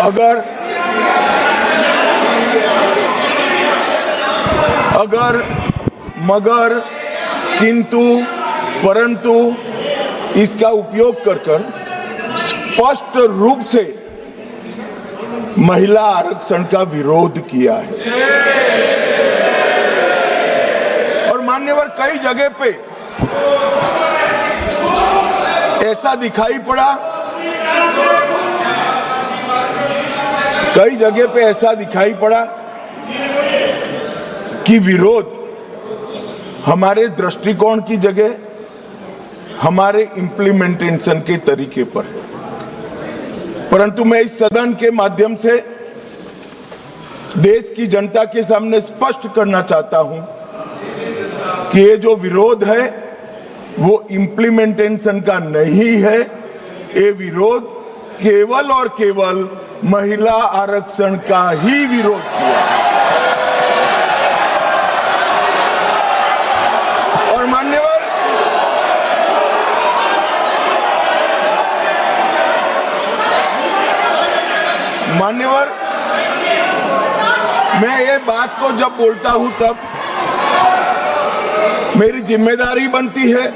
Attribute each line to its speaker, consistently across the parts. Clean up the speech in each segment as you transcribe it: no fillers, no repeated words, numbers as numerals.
Speaker 1: अगर मगर किंतु परंतु इसका उपयोग कर स्पष्ट रूप से महिला आरक्षण का विरोध किया है। और मान्यवर कई जगह पे ऐसा दिखाई पड़ा, कि विरोध हमारे दृष्टिकोण की जगह हमारे इम्प्लीमेंटेशन के तरीके पर है। परंतु मैं इस सदन के माध्यम से देश की जनता के सामने स्पष्ट करना चाहता हूं कि ये जो विरोध है वो इम्प्लीमेंटेशन का नहीं है। ये विरोध केवल और केवल महिला आरक्षण का ही विरोध किया। और मान्यवर मैं ये बात को जब बोलता हूं तब मेरी जिम्मेदारी बनती है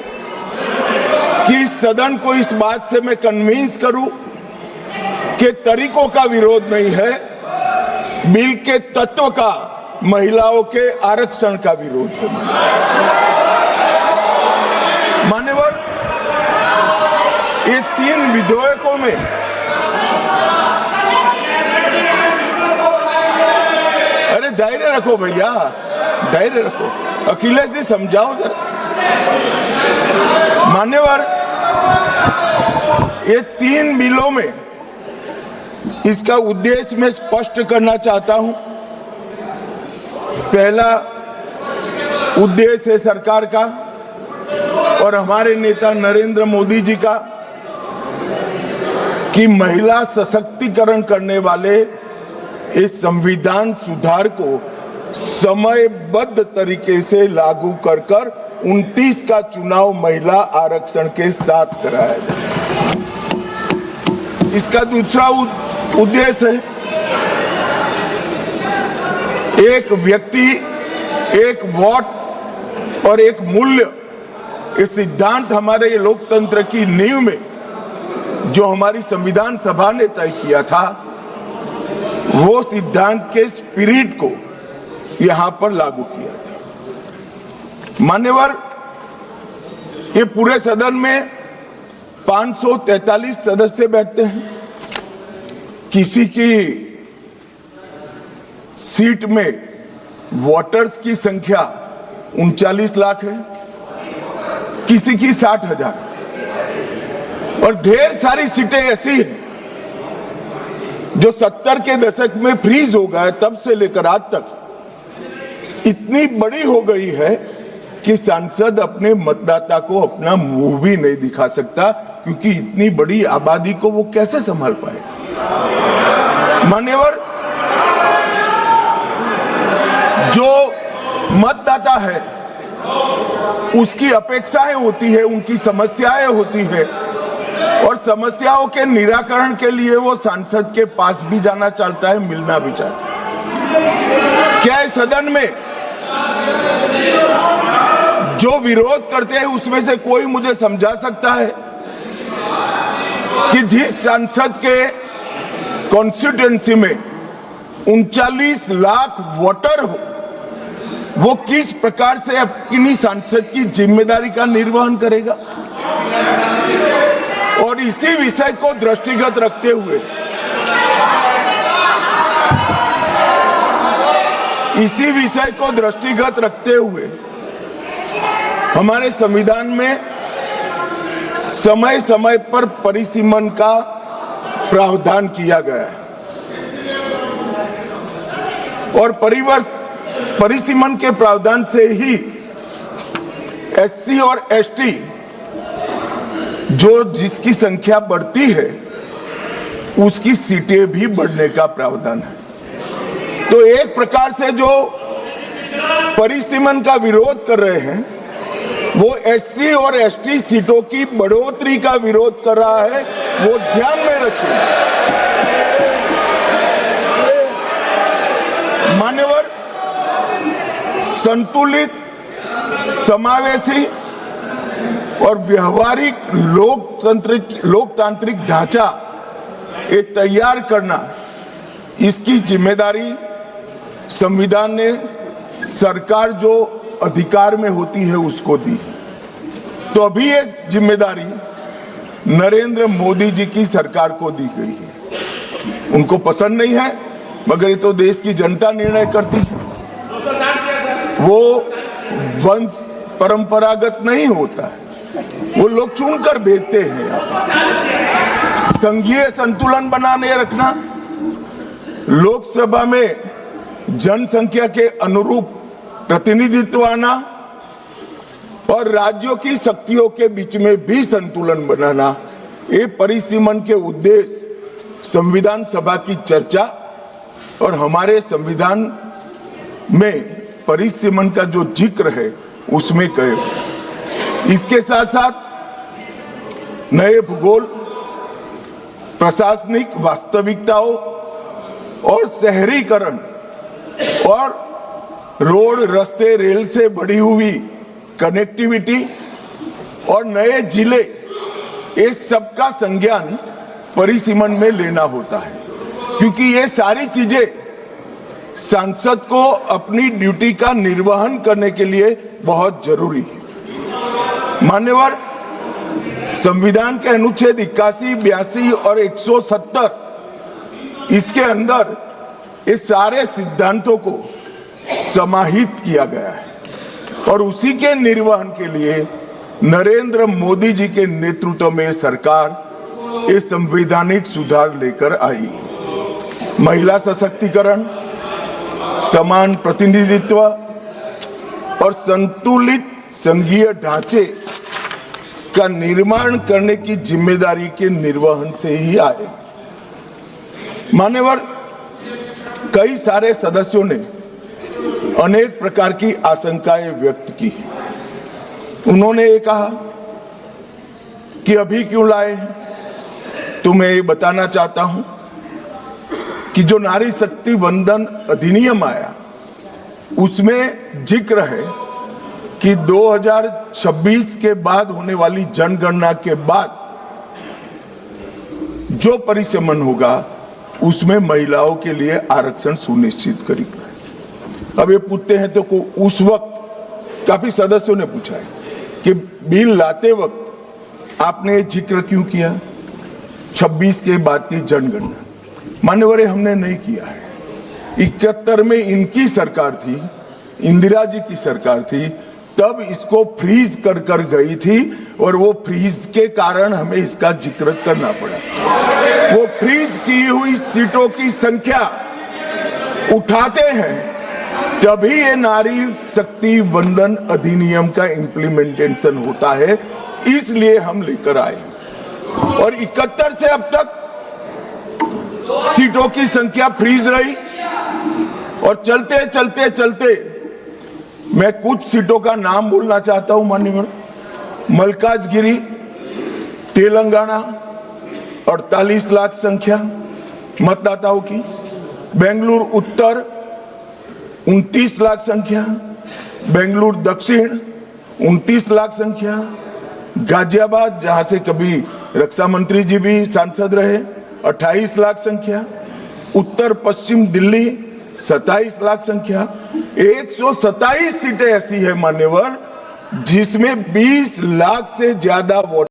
Speaker 1: कि इस सदन को इस बात से मैं कन्विंस करूं कि तरीकों का विरोध नहीं है, बिल के तत्व का, महिलाओं के आरक्षण का विरोध है। मान्यवर, ये 3 विधेयकों में धैर्य रखो भैया, धैर्य रखो, अखिलेश जी समझाओ जरा। मान्यवर, ये 3 बिलों में इसका उद्देश्य मैं स्पष्ट करना चाहता हूं। पहला उद्देश्य है सरकार का और हमारे नेता नरेंद्र मोदी जी का कि महिला सशक्तिकरण करने वाले इस संविधान सुधार को समयबद्ध तरीके से लागू कर 29 का चुनाव महिला आरक्षण के साथ कराया जाए। इसका दूसरा उद्देश्य है एक व्यक्ति एक वोट और एक मूल्य, ये सिद्धांत हमारे लोकतंत्र की नींव में जो हमारी संविधान सभा ने तय किया था, वो सिद्धांत के स्पिरिट को यहां पर लागू किया गया। मान्यवर, ये पूरे सदन में 543 सदस्य बैठते हैं। किसी की सीट में वोटर्स की संख्या 39 लाख है, किसी की 60,000, और ढेर सारी सीटें ऐसी हैं जो 70 के दशक में फ्रीज हो गए, तब से लेकर आज तक इतनी बड़ी हो गई है कि सांसद अपने मतदाता को अपना मुंह भी नहीं दिखा सकता, क्योंकि इतनी बड़ी आबादी को वो कैसे संभाल पाएगा। मान्यवर, जो मतदाता है उसकी अपेक्षाएं होती है, उनकी समस्याएं होती है, और समस्याओं के निराकरण के लिए वो सांसद के पास भी जाना चाहता है, मिलना भी चाहता है। क्या इस सदन में जो विरोध करते हैं उसमें से कोई मुझे समझा सकता है कि जिस सांसद के कॉन्स्टिट्यूएंसी में 39 लाख वोटर हो, वो किस प्रकार से अपनी सांसद की जिम्मेदारी का निर्वहन करेगा। और इसी विषय को दृष्टिगत रखते हुए हमारे संविधान में समय समय पर परिसीमन का प्रावधान किया गया है, और परिसीमन के प्रावधान से ही एससी और एसटी जो जिसकी संख्या बढ़ती है उसकी सीटें भी बढ़ने का प्रावधान है। तो एक प्रकार से जो परिसीमन का विरोध कर रहे हैं वो एससी और एसटी सीटों की बढ़ोतरी का विरोध कर रहा है, वो ध्यान में रखिए। संतुलित, समावेशी और व्यवहारिक लोकतांत्रिक ढांचा ये तैयार करना, इसकी जिम्मेदारी संविधान ने सरकार जो अधिकार में होती है उसको दी। तो अभी ये जिम्मेदारी नरेंद्र मोदी जी की सरकार को दी गई है। उनको पसंद नहीं है, मगर ये तो देश की जनता निर्णय करती है। वो वंश परंपरागत नहीं होता है, वो लोग चुनकर भेजते हैं। संघीय संतुलन बनाने रखना, लोकसभा में जनसंख्या के अनुरूप प्रतिनिधित्व आना और राज्यों की शक्तियों के बीच में भी संतुलन बनाना, ये परिसीमन के उद्देश्य संविधान सभा की चर्चा और हमारे संविधान में परिसीमन का जो जिक्र है उसमें कहे। इसके साथ साथ नए भूगोल, प्रशासनिक वास्तविकताओं और शहरीकरण और रोड, रास्ते, रेल से बढ़ी हुई कनेक्टिविटी और नए जिले, ये सबका संज्ञान परिसीमन में लेना होता है, क्योंकि ये सारी चीजें सांसद को अपनी ड्यूटी का निर्वहन करने के लिए बहुत जरूरी है। मान्यवर, संविधान के अनुच्छेद 81, 82 और 170 इसके अंदर ये सारे सिद्धांतों को समाहित किया गया है और उसी के निर्वहन के लिए नरेंद्र मोदी जी के नेतृत्व में सरकार ये संवैधानिक सुधार लेकर आई। महिला सशक्तिकरण, समान प्रतिनिधित्व और संतुलित संघीय ढांचे का निर्माण करने की जिम्मेदारी के निर्वहन से ही आए। मान्यवर, कई सारे सदस्यों ने अनेक प्रकार की आशंकाएं व्यक्त की। उन्होंने ये कहा कि अभी क्यों लाए, तो मैं ये बताना चाहता हूं कि जो नारी शक्ति वंदन अधिनियम आया उसमें जिक्र है कि 2026 के बाद होने वाली जनगणना के बाद जो परिसीमन होगा उसमें महिलाओं के लिए आरक्षण सुनिश्चित करेगा। अब ये पूछते हैं तो उस वक्त काफी सदस्यों ने पूछा है कि बिल लाते वक्त आपने जिक्र क्यों किया 26 के बाद की जनगणना। मान्यवर, हमने नहीं किया है। 71 में इनकी सरकार थी, इंदिरा जी की सरकार थी, तब इसको फ्रीज कर कर गई थी और वो फ्रीज के कारण हमें इसका जिक्र करना पड़ा। वो फ्रीज की हुई सीटों की संख्या उठाते हैं तभी ये नारी शक्ति वंदन अधिनियम का इम्प्लीमेंटेशन होता है, इसलिए हम लेकर आए। और 71 से अब तक सीटों की संख्या फ्रीज रही और चलते चलते चलते मैं कुछ सीटों का नाम बोलना चाहता हूं। माननीय मलकाजगिरी, तेलंगाना 48 लाख संख्या मतदाताओं की, बेंगलुरु उत्तर 29 लाख संख्या, बेंगलुरु दक्षिण 29 लाख संख्या, गाजियाबाद जहां से कभी रक्षा मंत्री जी भी सांसद रहे 28 लाख संख्या, उत्तर पश्चिम दिल्ली 27 लाख संख्या। 127 सीटें ऐसी है मान्यवर जिसमें 20 लाख से ज्यादा वोट